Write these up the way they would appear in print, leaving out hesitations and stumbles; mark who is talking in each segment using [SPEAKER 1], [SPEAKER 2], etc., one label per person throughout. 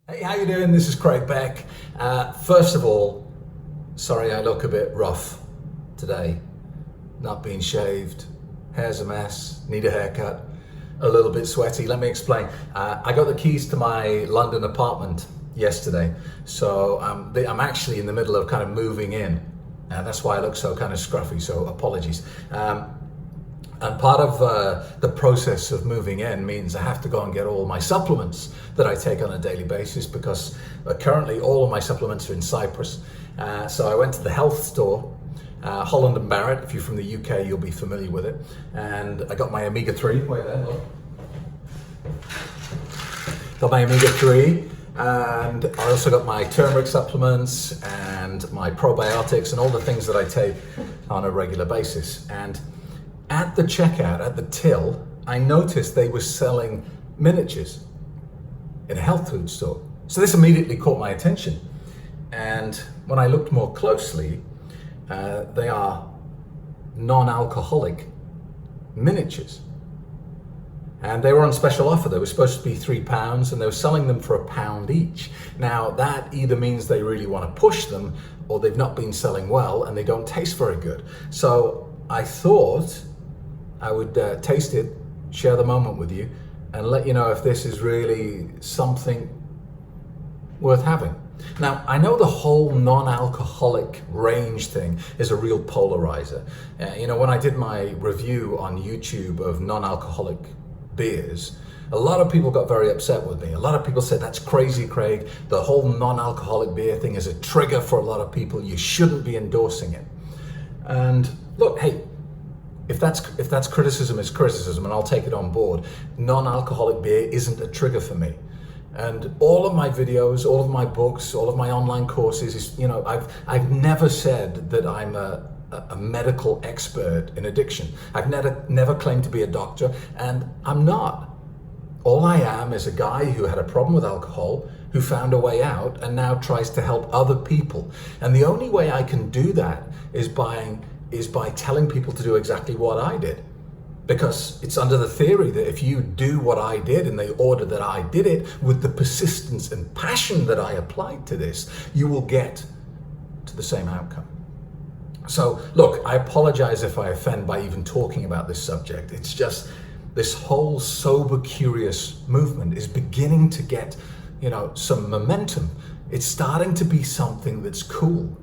[SPEAKER 1] Hey, how you doing? This is Craig Beck. First of all, sorry I look a bit rough today. Not being shaved, hair's a mess, need a haircut, a little bit sweaty. Let me explain. I got the keys to my London apartment yesterday, so I'm actually in the middle of kind of moving in, and that's why I look so kind of scruffy, so apologies. And part of the process of moving in means I have to go and get all my supplements that I take on a daily basis, because currently all of my supplements are in Cyprus. So I went to the health store, Holland and Barrett. If you're from the UK, you'll be familiar with it. And I got my omega-3. Wait there, look. Got my omega-3. And I also got my turmeric supplements and my probiotics and all the things that I take on a regular basis. And at the checkout, at the till, I noticed they were selling miniatures in a health food store. So this immediately caught my attention. And when I looked more closely, they are non-alcoholic miniatures. And they were on special offer. They were supposed to be £3 and they were selling them for £1 each. Now that either means they really want to push them, or they've not been selling well and they don't taste very good. So I thought I would taste it, share the moment with you, and let you know if this is really something worth having. Now, I know the whole non-alcoholic range thing is a real polarizer. When I did my review on YouTube of non-alcoholic beers, a lot of people got very upset with me. A lot of people said, that's crazy, Craig. The whole non-alcoholic beer thing is a trigger for a lot of people. You shouldn't be endorsing it. And look, hey, if that's criticism, it's criticism, and I'll take it on board. Non-alcoholic beer isn't a trigger for me. And all of my videos, all of my books, all of my online courses, I've never said that I'm a medical expert in addiction. I've never claimed to be a doctor, and I'm not. All I am is a guy who had a problem with alcohol, who found a way out, and now tries to help other people. And the only way I can do that is by telling people to do exactly what I did. Because it's under the theory that if you do what I did in the order that I did it, with the persistence and passion that I applied to this, you will get to the same outcome. So look, I apologize if I offend by even talking about this subject. It's just this whole sober curious movement is beginning to get, some momentum. It's starting to be something that's cool.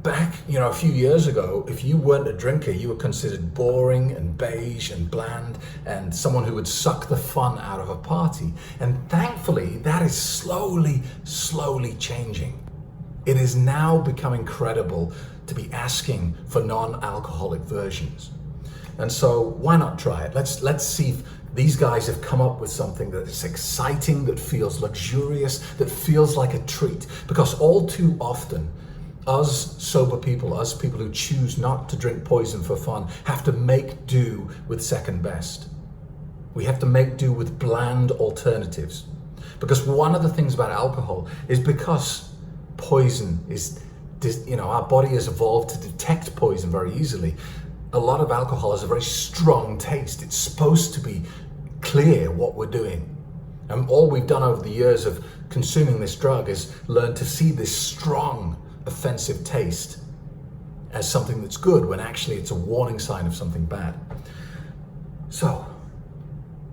[SPEAKER 1] Back, a few years ago, if you weren't a drinker, you were considered boring and beige and bland and someone who would suck the fun out of a party. And thankfully, that is slowly changing. It is now becoming credible to be asking for non-alcoholic versions. And so why not try it? Let's see if these guys have come up with something that is exciting, that feels luxurious, that feels like a treat. Because all too often, us sober people, us people who choose not to drink poison for fun, have to make do with second best. We have to make do with bland alternatives. Because one of the things about alcohol is because poison is, our body has evolved to detect poison very easily. A lot of alcohol has a very strong taste. It's supposed to be clear what we're doing. And all we've done over the years of consuming this drug is learn to see this strong, offensive taste as something that's good, when actually it's a warning sign of something bad. So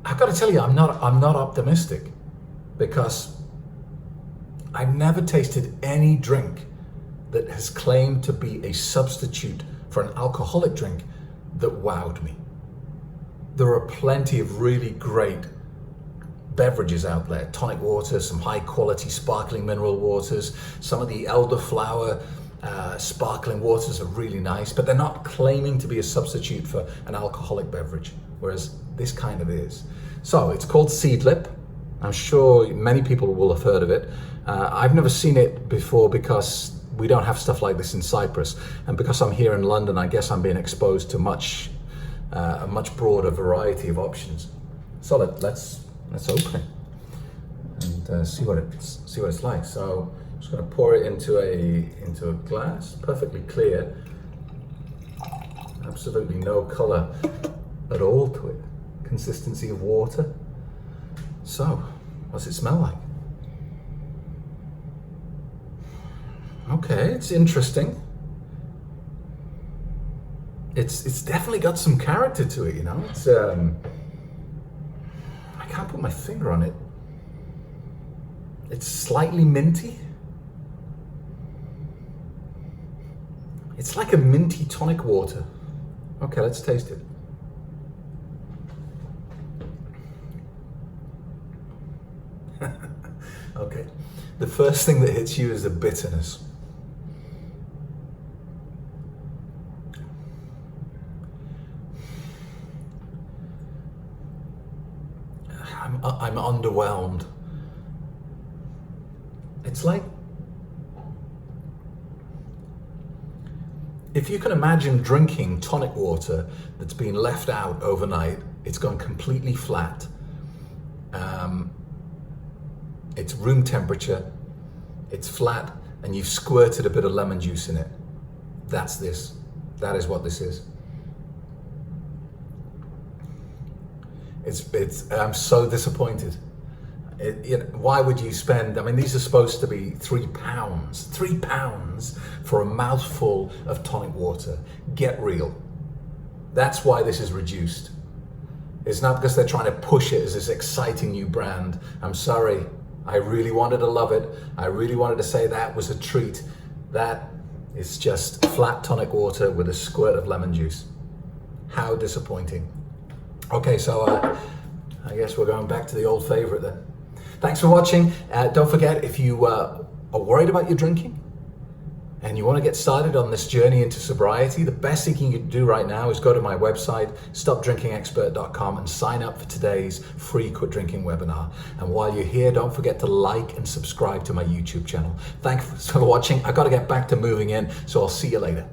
[SPEAKER 1] I've got to tell you, I'm not optimistic, because I've never tasted any drink that has claimed to be a substitute for an alcoholic drink that wowed me. There are plenty of really great beverages out there, tonic water, some high quality sparkling mineral waters, some of the elderflower sparkling waters are really nice, but they're not claiming to be a substitute for an alcoholic beverage, whereas this kind of is. So it's called Seedlip. I'm sure many people will have heard of it. I've never seen it before because we don't have stuff like this in Cyprus, and because I'm here in London, I guess I'm being exposed to a much broader variety of options. So let's open it and see what it's like. So I'm just going to pour it into a glass, perfectly clear, absolutely no color at all to it. Consistency of water. So, what's it smell like? Okay, it's interesting. It's definitely got some character to it, you know. It's I can't put my finger on it. It's slightly minty. It's like a minty tonic water. Okay, let's taste it. Okay, the first thing that hits you is the bitterness. I'm underwhelmed. It's like, if you can imagine drinking tonic water that's been left out overnight, it's gone completely flat. It's room temperature, it's flat, and you've squirted a bit of lemon juice in it. That's this. That is what this is. I'm so disappointed. Why would you spend, I mean, these are supposed to be £3 for a mouthful of tonic water. Get real. That's why this is reduced. It's not because they're trying to push it as this exciting new brand. I'm sorry. I really wanted to love it. I really wanted to say that was a treat. That is just flat tonic water with a squirt of lemon juice. How disappointing. Okay, so I guess we're going back to the old favorite then. Thanks for watching. Don't forget, if you are worried about your drinking and you want to get started on this journey into sobriety, the best thing you can do right now is go to my website, stopdrinkingexpert.com, and sign up for today's free quit drinking webinar. And while you're here, don't forget to like and subscribe to my YouTube channel. Thanks for watching. I got to get back to moving in, so I'll see you later.